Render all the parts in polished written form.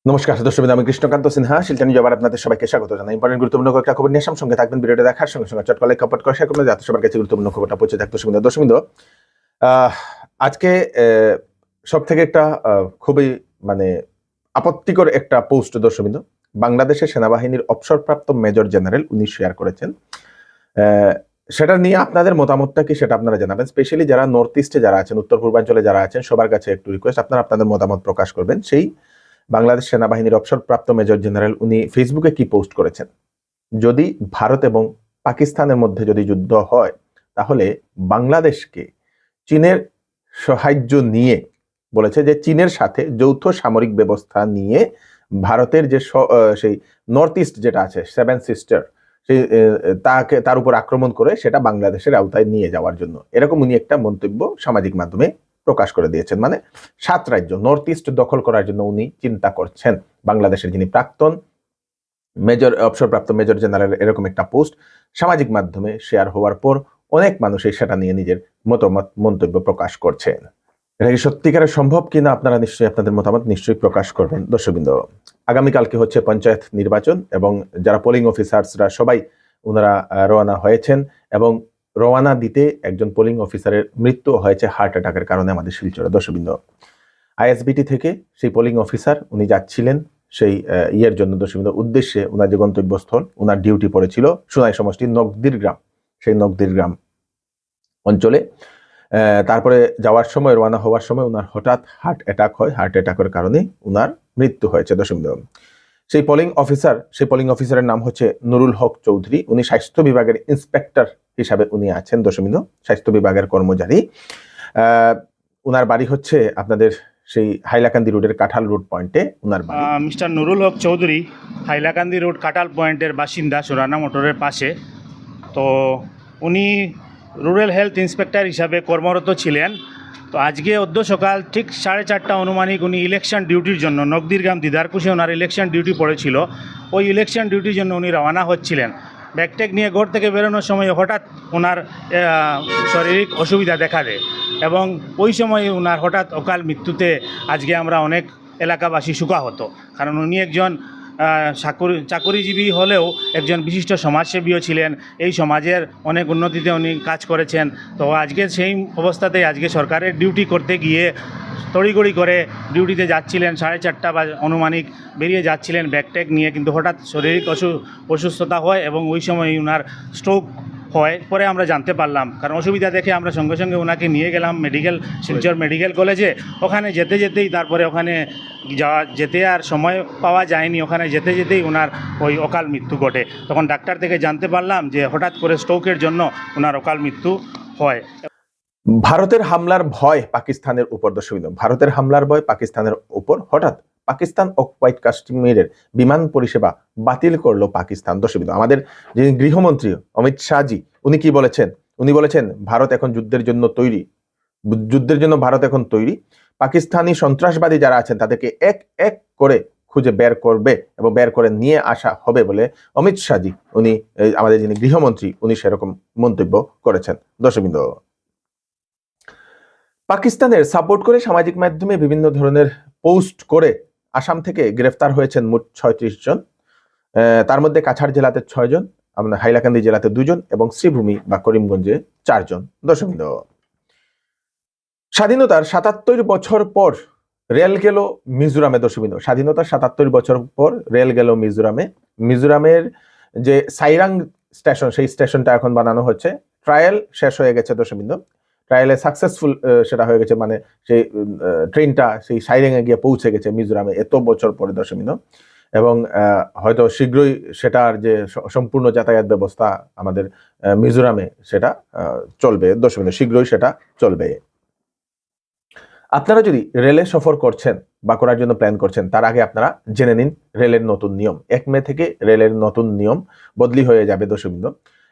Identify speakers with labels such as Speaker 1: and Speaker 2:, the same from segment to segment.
Speaker 1: নমস্কার দর্শক, আমি কৃষ্ণকান্ত সিনহা শিলচর আবার আপনাদের সবাইকে স্বাগত জানাই। ইম্পর্টেন্ট গুরুত্বপূর্ণ কয়েকটা খবর নিয়ে সঙ্গে থাকবেন। ভিডিওটা দেখার সঙ্গে সঙ্গে চট করে কমেন্ট করে শেয়ার করবেন যাতে সবার কাছে গুরুত্বপূর্ণ খবরটা পৌঁছে থাকতো। দর্শক, আজকে সব থেকে একটা খুবই মানে আপত্তিকর একটা পোস্ট দর্শক, বাংলাদেশের সেনাবাহিনীর অবসরপ্রাপ্ত মেজর জেনারেল উনি শেয়ার করেছেন। সেটা নিয়ে আপনাদের মতামতটা কি সেটা আপনারা জানাবেন। স্পেশালি যারা নর্থ ইস্টে যারা আছেন, উত্তর পূর্বাঞ্চলে যারা আছেন, সবার কাছে একটু রিকোয়েস্ট, আপনারা আপনাদের মতামত প্রকাশ করবেন। সেই বাংলাদেশ সেনাবাহিনীর অবসরপ্রাপ্ত মেজর জেনারেল উনি ফেসবুকে কি পোস্ট করেছেন, যদি ভারত এবং পাকিস্তানের মধ্যে যদি যুদ্ধ হয় তাহলে বাংলাদেশকে চীনের সাহায্য নিয়ে বলেছে যে চীনের সাথে যৌথ সামরিক ব্যবস্থা নিয়ে ভারতের যে সেই নর্থ ইস্ট যেটা আছে সেভেন সিস্টার, সেই তার উপর আক্রমণ করে সেটা বাংলাদেশের আওতায় নিয়ে যাওয়ার জন্য এরকম উনি একটা মন্তব্য সামাজিক মাধ্যমে প্রকাশ করে দিয়েছেন। মানে 7 রাজ্য নর্থ ইস্ট দখল করার জন্য উনি চিন্তা করছেন। বাংলাদেশের যিনি প্রাক্তন অবসরপ্রাপ্ত মেজর জেনারেল এরকম একটা পোস্ট সামাজিক মাধ্যমে শেয়ার হওয়ার পর অনেক মানুষ সেটা নিয়ে নিজের মতামত মন্তব্য প্রকাশ করছেন। এটা কি সত্যিকারের সম্ভব কিনা আপনারা নিশ্চয়ই আপনাদের মতামত নিশ্চয়ই প্রকাশ করবেন। দর্শকবৃন্দ, আগামীকালকে হচ্ছে পঞ্চায়েত নির্বাচন এবং যারা পোলিং অফিসার্সরা সবাই ওনারা রওনা হয়েছেন এবং রওনা দিতে একজন পোলিং অফিসারের মৃত্যু হয়েছে হার্ট অ্যাটাকের কারণে আমাদের শিলচরে। দর্শকবৃন্দ, আইএসবিটি থেকে সেই পোলিং অফিসার উনি যাচ্ছিলেন সেই ইয়ের জন্য দর্শকবৃন্দ, উদ্দেশ্যে ওনার যে গন্তব্যস্থল ওনার ডিউটি পড়েছিল সোনাই সমষ্টি নগদির গ্রাম, সেই নগদির গ্রাম অঞ্চলে। তারপরে যাওয়ার সময় রওনা হওয়ার সময় ওনার হঠাৎ হার্ট অ্যাটাক হয়। হার্ট অ্যাটাকের কারণে ওনার মৃত্যু হয়েছে। দর্শকবৃন্দ, সেই পোলিং অফিসারের নাম হচ্ছে নুরুল হক চৌধুরী। উনি স্বাস্থ্য বিভাগের ইন্সপেক্টর হিসাবে উনি আছেন। দর্শকবৃন্দ, স্বাস্থ্য বিভাগের কর্মচারী। উনার বাড়ি হচ্ছে আপনাদের সেই হাইলাকান্দি রোডের কাঁঠাল রোড পয়েন্টে উনার বাড়ি।
Speaker 2: মিস্টার নুরুল হক চৌধুরী হাইলাকান্দি রোড কাঁঠাল পয়েন্টের বাসিন্দা, সুরানা মোটরের পাশে। তো উনি রুরাল হেলথ ইন্সপেক্টর হিসাবে কর্মরত ছিলেন। তো আজকে অদ্য সকাল ঠিক 4:30 অনুমানিক উনি ইলেকশন ডিউটির জন্য নগদিরগ্রাম দিদারকুশে ওনার ইলেকশন ডিউটি পড়েছিল। ওই ইলেকশন ডিউটির জন্য উনি রওনা হচ্ছিলেন। ব্যাগটেক নিয়ে ঘর থেকে বেরোনোর সময় হঠাৎ ওনার শারীরিক অসুবিধা দেখা দেয় এবং ওই সময় ওনার হঠাৎ অকাল মৃত্যুতে আজকে আমরা অনেক এলাকাবাসী শোকাহত। কারণ উনি একজন চাকরিজীবী হলেও একজন বিশিষ্ট সমাজসেবীও ছিলেন। এই সমাজের অনেক উন্নতিতে উনি কাজ করেছেন। তো আজকে সেই অবস্থাতে আজকে সরকারের ডিউটি করতে গিয়ে তড়িঘড়ি করে ডিউটিতে যাচ্ছিলেন, 4:30 বা অনুমানিক বেরিয়ে যাচ্ছিলেন ব্যাগট্যাগ নিয়ে, কিন্তু হঠাৎ শারীরিক অসুস্থতা হয় এবং ওই সময় ওনার স্ট্রোক হয়। পরে আমরা জানতে পারলাম, কারণ অসুবিধা দেখে আমরা সঙ্গে সঙ্গে ওনাকে নিয়ে গেলাম শিলচর মেডিকেল কলেজে। ওখানে যেতেই তারপরে ওখানে যেতে আর সময় পাওয়া যায়নি। ওখানে যেতেই ওনার ওই অকাল মৃত্যু ঘটে। তখন ডাক্তার থেকে জানতে পারলাম যে হঠাৎ করে স্ট্রোকের জন্য ওনার অকাল মৃত্যু হয়।
Speaker 1: ভারতের হামলার ভয় পাকিস্তানের উপর। দর্শকবৃন্দ, ভারতের হামলার ভয় পাকিস্তানের উপর। হঠাৎ পাকিস্তান অকুপাইড কাশ্মীরের বিমান পরিষেবা বাতিল করলো পাকিস্তান। দর্শকবৃন্দ, আমাদের যিনি গৃহমন্ত্রী অমিত শাহজি উনি কি বলেছেন? উনি বলেছেন ভারত এখন যুদ্ধের জন্য ভারত এখন তৈরি। পাকিস্তানি সন্ত্রাসবাদী যারা আছেন তাদেরকে এক এক করে খুঁজে বের করবে এবং বের করে নিয়ে আসা হবে বলে অমিত শাহজি উনি, আমাদের যিনি গৃহমন্ত্রী, উনি সেরকম মন্তব্য করেছেন। দর্শকবৃন্দ, পাকিস্তানের সাপোর্ট করে সামাজিক মাধ্যমে বিভিন্ন ধরনের পোস্ট করে আসাম থেকে গ্রেফতার হয়েছেন মোট 36 জন। তার মধ্যে কাছাড় জেলাতে 6 জন, আমাদের হাইলাকান্দি জেলাতে 2 জন এবং শ্রীভূমি বা করিমগঞ্জে 4 জন। দর্শকবৃন্দ, স্বাধীনতার 77 বছর পর রেল গেল মিজোরামে। দর্শকবৃন্দ, স্বাধীনতার 77 বছর পর রেল গেল মিজোরামে। মিজোরামের যে সাইরাং স্টেশন, সেই স্টেশনটা এখন বানানো হচ্ছে। ট্রায়াল শেষ হয়ে গেছে। দর্শকবৃন্দ, ট্রায়ালে সাকসেসফুল সেটা হয়ে গেছে। মানে সেই ট্রেনটা সেই সাইরেঙে গিয়ে পৌঁছে গেছে মিজোরামে এত বছর পরে। দর্শকবৃন্দ, এবং হয়তো শীঘ্রই সেটার যে সম্পূর্ণ যাতায়াত ব্যবস্থা আমাদের মিজোরামে সেটা চলবে। দর্শকবৃন্দ, শীঘ্রই সেটা চলবে। আপনারা যদি রেলে সফর করছেন বা করার জন্য প্ল্যান করছেন, তার আগে আপনারা জেনে নিন রেলের নতুন নিয়ম। 1 মে থেকে রেলের নতুন নিয়ম বদলি হয়ে যাবে। দর্শকবৃন্দ,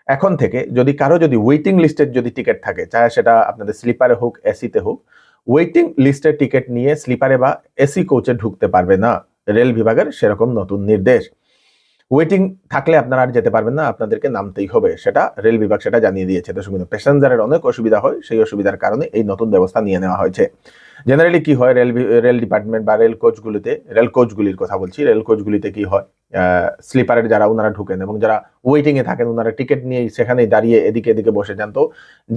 Speaker 1: এখন থেকে কারো যদি ওয়েটিং লিস্টের যদি টিকিট থাকে, চাहे সেটা আপনাদের স্লিপারে হোক এসিতে হোক, ওয়েটিং লিস্টের টিকিট নিয়ে স্লিপারে বা এসি কোচে ঢুকতে পারবে না। রেল বিভাগের সেরকম নতুন নির্দেশ। ওয়েটিং থাকলে আপনারা আর যেতে পারবেন না, আপনাদেরকে নামতেই হবে, সেটা রেল বিভাগ সেটা জানিয়ে দিয়েছে। দর্শক বিন্দু, প্যাসেঞ্জারের অনেক অসুবিধা হয়, সেই অসুবিধার কারণে এই নতুন ব্যবস্থা নিয়ে নেওয়া হয়েছে। জেনারেলি কি হয়, রেল ডিপার্টমেন্ট বা রেল কোচগুলির কথা বলছি, রেল কোচগুলিতে কি হয়, স্লিপারের যারা ওনারা ঢুকেন এবং যারা ওয়েটিং এ থাকেন ওনারা টিকিট নিয়ে সেখানেই দাঁড়িয়ে এদিকে এদিকে বসে যান। তো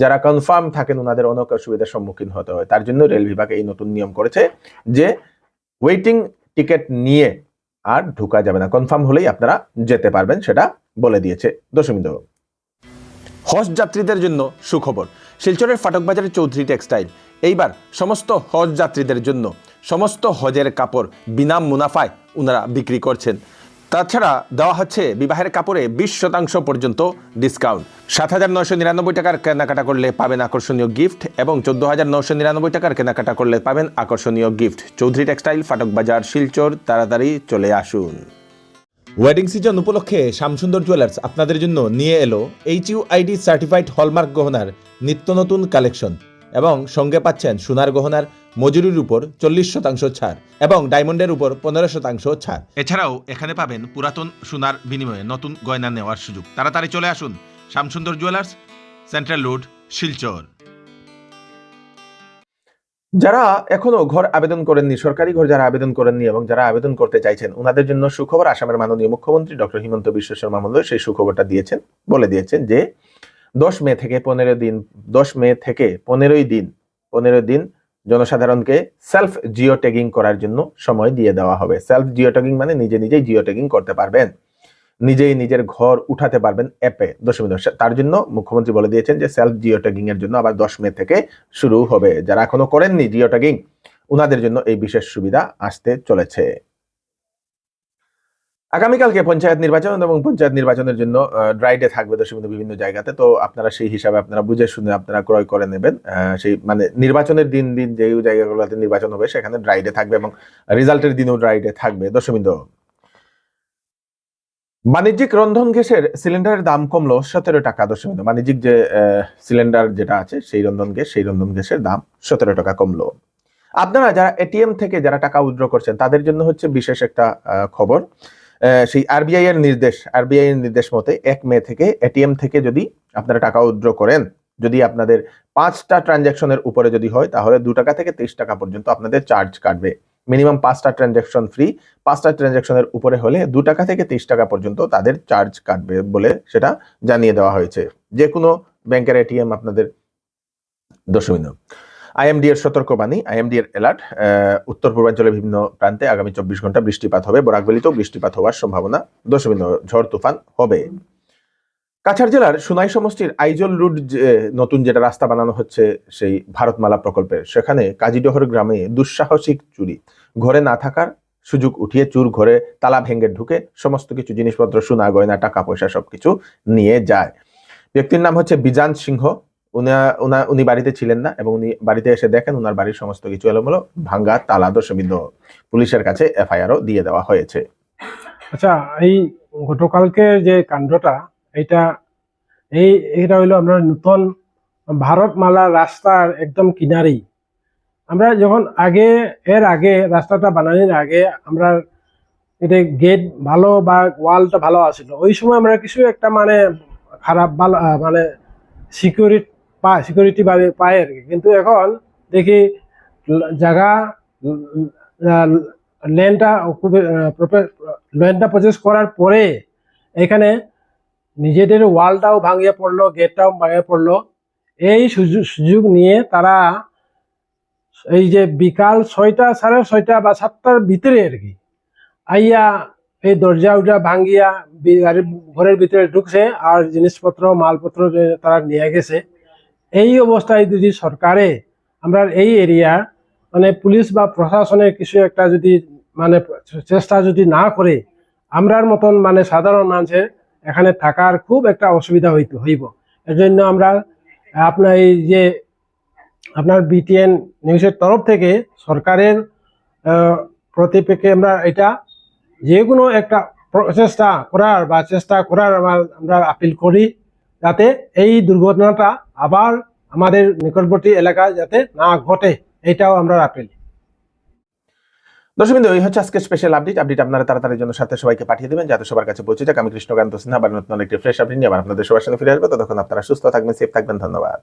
Speaker 1: যারা কনফার্ম থাকেন ওনাদের অনেক অসুবিধার সম্মুখীন হতে হয়। তার জন্য রেল বিভাগ এই নতুন নিয়ম করেছে যে ওয়েটিং টিকিট নিয়ে আর ঢুকা যাবে না, কনফার্ম হলেই আপনারা যেতে পারবেন, সেটা বলে দিয়েছে। দর্শক বিন্দু, হজ যাত্রীদের জন্য সুখবর। শিলচরের ফাটক বাজারের চৌধুরী টেক্সটাইল এইবার সমস্ত হজ যাত্রীদের জন্য সমস্ত হজের কাপড় বিনা মুনাফায় ওনারা বিক্রি করছেন। তাছাড়া দেওয়া হচ্ছে বিবাহের কাপড়ে 20% পর্যন্ত ডিসকাউন্ট। 7,999 টাকার কেনাকাটা করলে পাবেন আকর্ষণীয় গিফট এবং 14,999 টাকার কেনাকাটা করলে পাবেন আকর্ষণীয় গিফট। চৌধুরী টেক্সটাইল, ফাটক বাজার, শিলচর। তাড়াতাড়ি চলে আসুন। ওয়েডিং সিজন উপলক্ষে শ্যামসুন্দর জুয়েলার্স আপনাদের জন্য নিয়ে এলো HUID সার্টিফাইড হলমার্ক গহনার নিত্য নতুন কালেকশন এবং সঙ্গে পাচ্ছেন সোনার গহনার মজুরির উপর 40% ছাড় এবং ডায়মন্ডের উপর 15% ছাড়। এছাড়াও এখানে পাবেন পুরাতন সোনার বিনিময়ে নতুন গয়না নেওয়ার সুযোগ। তাড়াতাড়ি চলে আসুন Shyamsundar jewellers, central road, Silchar. যারা এখনো ঘর আবেদন করেননি, সরকারি ঘর যারা আবেদন করেননি এবং যারা আবেদন করতে চাইছেন ওনাদের জন্য সুখবর। আসামের মাননীয় মুখ্যমন্ত্রী ডক্টর হিমন্ত বিশ্ব শর্মা মহোদয় সেই সুখবরটা দিয়েছেন, বলে দিয়েছেন যে 10 মে থেকে 15 দিন জনসাধারণকে সেলফ জিও ট্যাগিং করার জন্য সময় দিয়ে দেওয়া হবে। সেলফ জিও ট্যাগিং মানে নিজেই জিও ট্যাগিং করতে পারবেন, নিজেই নিজের ঘর উঠাতে পারবেন অ্যাপে। তার জন্য মুখ্যমন্ত্রী বলে দিয়েছেন যে সেলফ জিও ট্যাগিং এর জন্য আবার 10 মে থেকে শুরু হবে। যারা এখনো করেননি জিও ট্যাগিং ওনাদের জন্য এই বিশেষ সুবিধা আসতে চলেছে। আগামীকালকে পঞ্চায়েত নির্বাচন এবং পঞ্চায়েত নির্বাচনের জন্য ড্রাই ডে থাকবে বিভিন্ন জায়গাতে। তো আপনারা সেই হিসাবে আপনারা বুঝে শুনে আপনারা ক্রয় করে নেবেন। সেই মানে নির্বাচনের দিন যে জায়গাগুলোতে নির্বাচন হবে সেখানে ড্রাই ডে থাকবে এবং রেজাল্টের দিনেও ড্রাই ডে থাকবে। দর্শকবৃন্দ, বাণিজ্যিক রন্ধন গ্যাসের সিলিন্ডারের দাম কমলো 17 টাকা। দর্শকবৃন্দ, বাণিজ্যিক যে সিলিন্ডার যেটা আছে সেই রন্ধন গ্যাসের দাম 17 টাকা কমলো। আপনারা যারা এটিএম থেকে যারা টাকা উইথড্র করছেন তাদের জন্য হচ্ছে বিশেষ একটা খবর। সেই আরবিআই এর নির্দেশ মতে 1 মে থেকে এটিএম থেকে যদি আপনারা টাকা উইথড্র করেন, যদি আপনাদের 5টা ট্রানজ্যাকশনের উপরে যদি হয় তাহলে 2 টাকা থেকে 30 টাকা পর্যন্ত আপনাদের চার্জ কাটবে। মিনিমাম 5টা ট্রানজ্যাকশন ফ্রি, 5টা ট্রানজ্যাকশনের উপরে হলে 2 টাকা থেকে 30 টাকা পর্যন্ত তাদের চার্জ কাটবে বলে সেটা জানিয়ে দেওয়া হয়েছে। যে কোনো ব্যাংকের এটিএম আপনাদের। দর্শকবৃন্দ, আইএমডি এর সতর্কবাণী, আইএমডি এর অ্যালার্ট। উত্তর পূর্বাঞ্চলের বিভিন্ন প্রান্তে আগামী 24 ঘন্টা বৃষ্টিপাত হবে। বরাকভ্যালিতেও বৃষ্টিপাত হওয়ার সম্ভাবনা। দর্শকবৃন্দ, ঝড় তুফান হবে। কাছাড় জেলার সুনাই সমষ্টির আইজল রুট নতুন যেটা রাস্তা বানানো হচ্ছে সেই ভারতমালা প্রকল্পের, সেখানে কাজীডহর গ্রামে দুঃসাহসিক চুরি। ঘরে না থাকার সুযোগ উঠিয়ে চুর ঘরে তালা ভেঙে ঢুকে সমস্ত কিছু জিনিসপত্র, সোনা গয়না, টাকা পয়সা সবকিছু নিয়ে যায়। ব্যক্তির নাম হচ্ছে বিজান সিংহ। উনি বাড়িতে ছিলেন না এবং উনি বাড়িতে এসে দেখেন উনার বাড়ির সমস্ত কিছু এলোমেলো, ভাঙ্গা তালা। দর্শকবৃন্দ, পুলিশের কাছে এফআইআরও দিয়ে দেওয়া হয়েছে।
Speaker 3: আচ্ছা, এই গতকালকে যে কাণ্ডটা এটা হইলো আমরা নতুন ভারতমালা রাস্তার একদম কিনারেই। আমরা যখন এর আগে রাস্তাটা বানানোর আগে আমরা এটা গেট ভালো বা ওয়ালটা ভালো আছিল, ওই সময় আমরা কিছু একটা মানে খারাপ ভালো মানে সিকিউরিটি ভাবে পাই আর কি। কিন্তু এখন দেখি জায়গা ল্যান্ডটা পারচেজ করার পরে এখানে নিজেদের ওয়ালটাও ভাঙিয়ে পড়লো, গেটটাও ভাঙিয়ে পড়লো। এই সুযোগ নিয়ে তারা এই যে বিকাল 6টা, 6:30 বা 7টার ভিতরে আর কি আইয়া এই দরজা উজা ভাঙিয়া ঘরের ভিতরে ঢুকছে আর জিনিসপত্র মালপত্র তারা নিয়ে গেছে। এই অবস্থায় যদি সরকারে আমরা এই এরিয়া মানে পুলিশ বা প্রশাসনের কিছু একটা যদি মানে চেষ্টা যদি না করে, আমরার মতন মানে সাধারণ মানুষের এখানে থাকার খুব একটা অসুবিধা হইব। এর জন্য আমরা আপনার এই যে আপনার বিটিএন নিউজের তরফ থেকে সরকারের প্রতিপক্ষে আমরা এটা যে কোনো একটা চেষ্টা করার আমরা আপিল করি, যাতে এই দুর্ঘটনাটা আবার আমাদের নিকটবর্তী এলাকায় যাতে না ঘটে, এটাও আমরা আপিল।
Speaker 1: দর্শকবৃন্দ, এই হচ্ছে আজকে স্পেশাল আপডেট আপনারা তাড়াতাড়ির জন্য সাথে সবাইকে পাঠিয়ে দেবেন যাতে সবার কাছে পৌঁছে যাক। আমি কৃষ্ণকান্ত সিনহা আবার নতুন একটি ফ্রেশ আপডেট নিয়ে আবার আপনাদের সবার সাথে ফিরে আসবো। ততক্ষণ আপনারা সুস্থ থাকবেন, সেফ থাকবেন। ধন্যবাদ।